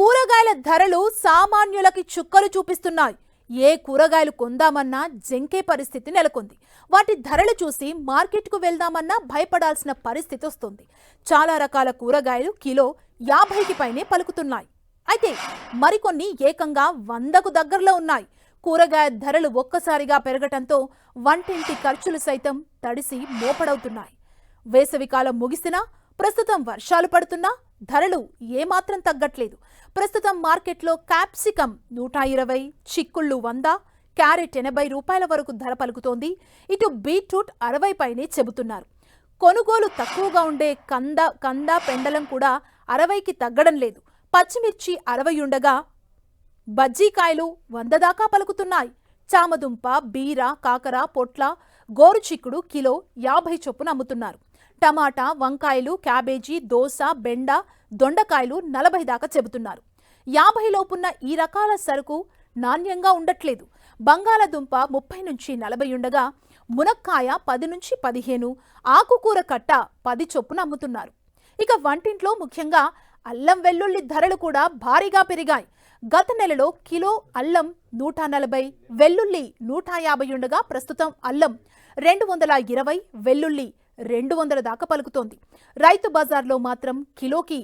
కూరగాయల ధరలు సామాన్యులకి చుక్కలు చూపిస్తున్నాయి. ఏ కూరగాయలు కొందామన్నా జంకే పరిస్థితి నెలకొంది. వాటి ధరలు చూసి మార్కెట్కు వెళ్దామన్నా భయపడాల్సిన పరిస్థితి వస్తుంది. చాలా రకాల కూరగాయలు కిలో 50కి పైనే పలుకుతున్నాయి. అయితే మరికొన్ని ఏకంగా 100కు దగ్గరలో ఉన్నాయి. కూరగాయ ధరలు ఒక్కసారిగా పెరగటంతో వంటింటి ఖర్చులు సైతం తడిసి మోపడవుతున్నాయి. వేసవికాలం ముగిసినా ప్రస్తుతం వర్షాలు పడుతున్నా ధరలు ఏమాత్రం తగ్గట్లేదు. ప్రస్తుతం మార్కెట్లో క్యాప్సికం 120, చిక్కుళ్ళు 100, క్యారెట్ 80 రూపాయల వరకు ధర పలుకుతోంది. ఇటు బీట్రూట్ 60 పైనే చెబుతున్నారు. కొనుగోలు తక్కువగా ఉండే కంద పెండలం కూడా 60కి తగ్గడం లేదు. పచ్చిమిర్చి 60 ఉండగా బజ్జీకాయలు 100 దాకా పలుకుతున్నాయి. చామదుంప, బీర, కాకర, పొట్ల, గోరుచిక్కుడు కిలో 50 చొప్పున అమ్ముతున్నారు. టమాటా, వంకాయలు, క్యాబేజీ, దోస, బెండ, దొండకాయలు 40 దాకా చెబుతున్నారు. 50 లోపున్న ఈ రకాల సరుకు నాణ్యంగా ఉండట్లేదు. బంగాళదుంప 30 నుంచి 40 ఉండగా మునక్కాయ 10 నుంచి 15, ఆకుకూర కట్ట 10 చొప్పున అమ్ముతున్నారు. ఇక వంటింట్లో ముఖ్యంగా అల్లం వెల్లుల్లి ధరలు కూడా భారీగా పెరిగాయి. గత నెలలో కిలో అల్లం 140, వెల్లుల్లి 150 ఉండగా ప్రస్తుతం అల్లం 220, వెల్లుల్లి 200 దాకా పలుకుతోంది. రైతు బజార్లో మాత్రం కిలోకి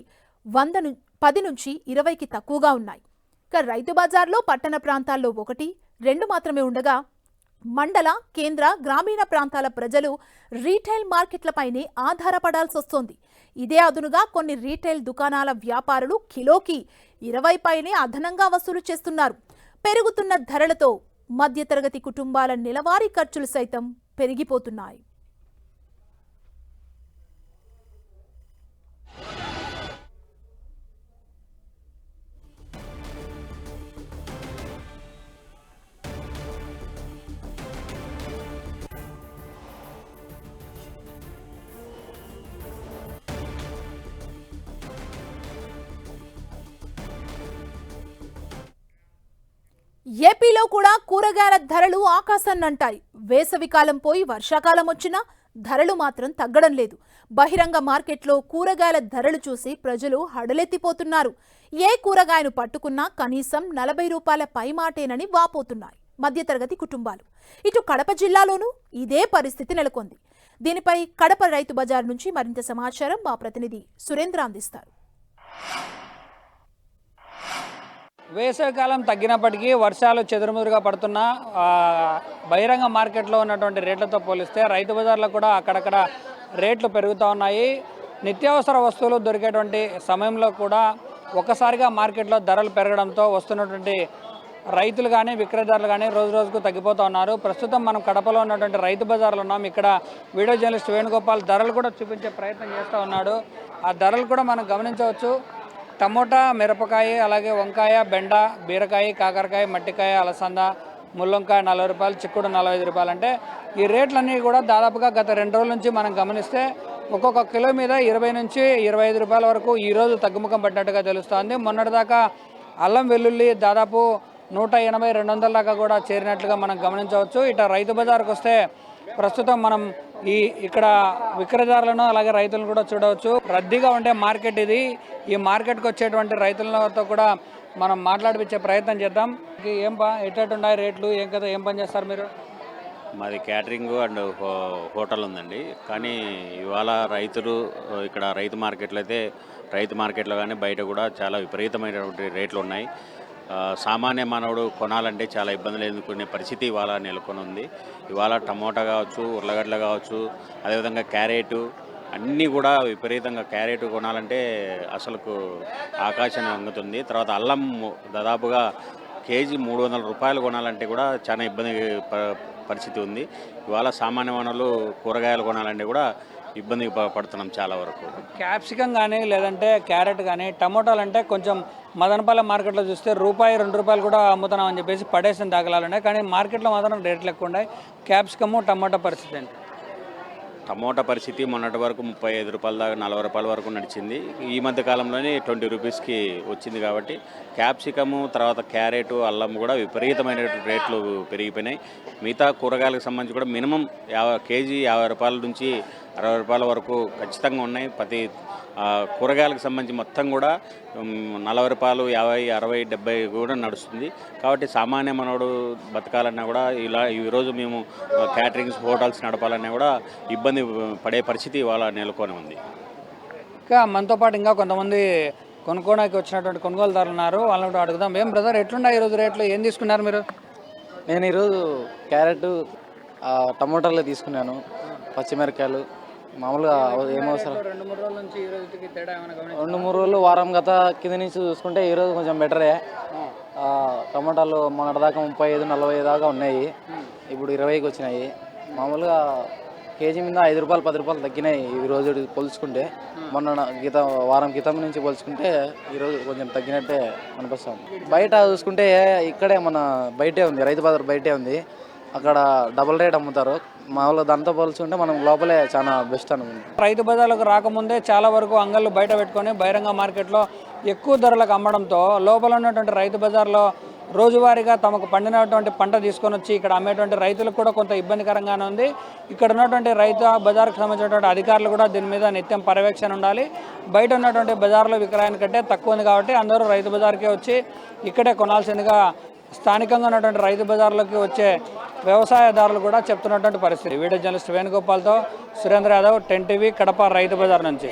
10 నుంచి 20కి తక్కువగా ఉన్నాయి. ఇక రైతు బజార్లో పట్టణ ప్రాంతాల్లో 1, 2 మాత్రమే ఉండగా మండల, కేంద్ర, గ్రామీణ ప్రాంతాల ప్రజలు రీటైల్ మార్కెట్లపైనే ఆధారపడాల్సి వస్తోంది. ఇదే అదునుగా కొన్ని రీటైల్ దుకాణాల వ్యాపారులు కిలోకి 20 పైనే అదనంగా వసూలు చేస్తున్నారు. పెరుగుతున్న ధరలతో మధ్యతరగతి కుటుంబాల నెలవారీ ఖర్చులు సైతం పెరిగిపోతున్నాయి. ఏపీలో కూడా కూరగాయల ధరలు ఆకాశాన్నంటాయి. వేసవికాలం పోయి వర్షాకాలం వచ్చినా ధరలు మాత్రం తగ్గడం లేదు. బహిరంగ మార్కెట్లో కూరగాయల ధరలు చూసి ప్రజలు హడలెత్తిపోతున్నారు. ఏ కూరగాయను పట్టుకున్నా కనీసం 40 రూపాయల పైమాటేనని వాపోతున్నాయి మధ్యతరగతి కుటుంబాలు. ఇటు కడప జిల్లాలోనూ ఇదే పరిస్థితి నెలకొంది. దీనిపై కడప రైతు బజార్ నుంచి మరింత సమాచారం మా ప్రతినిధి సురేంద్ర అందిస్తారు. వేసవికాలం తగ్గినప్పటికీ వర్షాలు చెదురుముదురుగా పడుతున్నా బహిరంగ మార్కెట్లో ఉన్నటువంటి రేట్లతో పోలిస్తే రైతు బజార్లో కూడా అక్కడక్కడ రేట్లు పెరుగుతూ ఉన్నాయి. నిత్యావసర వస్తువులు దొరికేటువంటి సమయంలో కూడా ఒక్కసారిగా మార్కెట్లో ధరలు పెరగడంతో వస్తున్నటువంటి రైతులు కానీ విక్రయదారులు కానీ రోజు రోజుకు తగ్గిపోతూ ఉన్నారు. ప్రస్తుతం మనం కడపలో ఉన్నటువంటి రైతు బజార్లో ఉన్నాం. ఇక్కడ వీడియో జర్నలిస్ట్ వేణుగోపాల్ ధరలు కూడా చూపించే ప్రయత్నం చేస్తూ ఉన్నాడు. ఆ ధరలు కూడా మనం గమనించవచ్చు. టమోటా, మిరపకాయ, అలాగే వంకాయ, బెండ, బీరకాయ, కాకరకాయ, మట్టికాయ, అలసంద, ముల్లంకాయ 40 రూపాయలు, చిక్కుడు 45 రూపాయలు. అంటే ఈ రేట్లన్నీ కూడా దాదాపుగా గత 2 రోజుల నుంచి మనం గమనిస్తే ఒక్కొక్క కిలో మీద 20 నుంచి 25 రూపాయల వరకు ఈరోజు తగ్గుముఖం పడినట్టుగా తెలుస్తోంది. మొన్నటిదాకా అల్లం వెల్లుల్లి దాదాపు 180, 200 దాకా కూడా చేరినట్లుగా మనం గమనించవచ్చు. ఇట రైతు బజార్కి వస్తే ప్రస్తుతం మనం ఇక్కడ విక్రయదారులను అలాగే రైతులను కూడా చూడవచ్చు. రద్దీగా ఉండే మార్కెట్ ఇది. ఈ మార్కెట్కి వచ్చేటువంటి రైతులతో కూడా మనం మాట్లాడిపించే ప్రయత్నం చేద్దాం. ఎటువంటి రేట్లు ఏం కదా, ఏం పని చేస్తారు మీరు? మాది క్యాటరింగ్ అండ్ హోటల్ ఉందండి. కానీ ఇవాళ రైతులు ఇక్కడ రైతు మార్కెట్లో కానీ బయట కూడా చాలా విపరీతమైనటువంటి రేట్లు ఉన్నాయి. సామాన్య మానవుడు కొనాలంటే చాలా ఇబ్బందులు ఎదుర్కొనే పరిస్థితి ఇవాళ నెలకొని ఉంది. ఇవాళ టమోటా కావచ్చు, ఉర్లగడ్డలు కావచ్చు, అదేవిధంగా క్యారెట్ అన్నీ కూడా విపరీతంగా క్యారెట్ కొనాలంటే అసలుకు ఆకాశాన్ని వంగుతుంది. తర్వాత అల్లం దాదాపుగా కేజీ 300 రూపాయలు కొనాలంటే కూడా చాలా ఇబ్బంది పరిస్థితి ఉంది. ఇవాళ సామాన్య మానవులు కూరగాయలు కొనాలంటే కూడా ఇబ్బంది పడుతున్నాం చాలా వరకు. క్యాప్సికం కానీ లేదంటే క్యారెట్ కానీ టమోటాలు అంటే కొంచెం మదనపల్లి మార్కెట్లో చూస్తే ₹2 కూడా అమ్ముతున్నాం అని చెప్పేసి పడేసిన దాఖలాలు ఉన్నాయి. కానీ మార్కెట్లో మాత్రం రేట్లు ఎక్కువ ఉన్నాయి. క్యాప్సికము, టమోటా పరిస్థితి ఏంటి? టమోటా పరిస్థితి మొన్నటి వరకు 35 రూపాయల దాకా 40 రూపాయల వరకు నడిచింది. ఈ మధ్య కాలంలోనే 20 రూపీస్కి వచ్చింది. కాబట్టి క్యాప్సికము, తర్వాత క్యారెట్, అల్లం కూడా విపరీతమైన రేట్లు పెరిగిపోయినాయి. మిగతా కూరగాయలకు సంబంధించి కూడా మినిమం కేజీ 50 రూపాయల నుంచి 60 రూపాయల వరకు ఖచ్చితంగా ఉన్నాయి. ప్రతి కూరగాయలకు సంబంధించి మొత్తం కూడా 40 రూపాయలు, 50, 60, 70 కూడా నడుస్తుంది. కాబట్టి సామాన్య మనోడు బతకాలన్నా కూడా ఈరోజు మేము క్యాటరింగ్స్, హోటల్స్ నడపాలన్నా కూడా ఇబ్బంది పడే పరిస్థితి ఇవాళ నెలకొని ఉంది. ఇంకా మనతో పాటు ఇంకా కొంతమంది కొనుక్కోడానికి వచ్చినటువంటి కొనుగోలుదారులు ఉన్నారు. వాళ్ళని కూడా అడుగుదాం. ఏం బ్రదర్, ఎట్లున్నాయి ఈరోజు రేట్లు? ఏం తీసుకున్నారు మీరు? నేను ఈరోజు క్యారెట్, టమోటాలు తీసుకున్నాను, పచ్చిమిరకాయలు మామూలుగా ఏమవసరం. 2-3 రోజుల నుంచి ఈ రోజుకి తేడా ఏమైనా గమనించారా? 2-3 రోజులు వారం గత కింద నుంచి చూసుకుంటే ఈరోజు కొంచెం బెటరే. టమోటాలు మొన్నటిదాకా 35-40 దాకా ఉన్నాయి, ఇప్పుడు 20కి వచ్చినాయి. మామూలుగా కేజీ మీద 5 రూపాయలు 10 రూపాయలు తగ్గినాయి ఈ రోజు పోల్చుకుంటే. మొన్న వారం క్రితం నుంచి పోల్చుకుంటే ఈరోజు కొంచెం తగ్గినట్టే అనిపిస్తుంది. బయట చూసుకుంటే ఇక్కడే మన బయటే ఉంది, రైతు బజార్ బయటే ఉంది, అక్కడ డబుల్ రేట్ అమ్ముతారు. మామూలుగా దాంతో పోల్చుకుంటే మనం లోపలే చాలా బెస్ట్ అనుకుంటాం. రైతు బజార్లకు రాకముందే చాలా వరకు అంగళ్ళు బయట పెట్టుకొని బహిరంగ మార్కెట్లో ఎక్కువ ధరలకు అమ్మడంతో లోపల ఉన్నటువంటి రైతు బజార్లో రోజువారీగా తమకు పండినటువంటి పంట తీసుకొని వచ్చి ఇక్కడ అమ్మేటువంటి రైతులకు కూడా కొంత ఇబ్బందికరంగానే ఉంది. ఇక్కడ ఉన్నటువంటి రైతు బజార్కు సంబంధించినటువంటి అధికారులు కూడా దీని మీద నిత్యం పర్యవేక్షణ ఉండాలి. బయట ఉన్నటువంటి బజార్లో విక్రయానికంటే తక్కువ ఉంది కాబట్టి అందరూ రైతు బజార్కే వచ్చి ఇక్కడే కొనాల్సిందిగా స్థానికంగా ఉన్నటువంటి రైతు బజార్లోకి వచ్చే వ్యవసాయదారులు కూడా చెప్తున్నటువంటి పరిస్థితి. వీడియో జర్నలిస్ట్ వేణుగోపాల్తో సురేంద్ర యాదవ్, 10 టీవీ, కడప రైతు బజార్ నుంచి.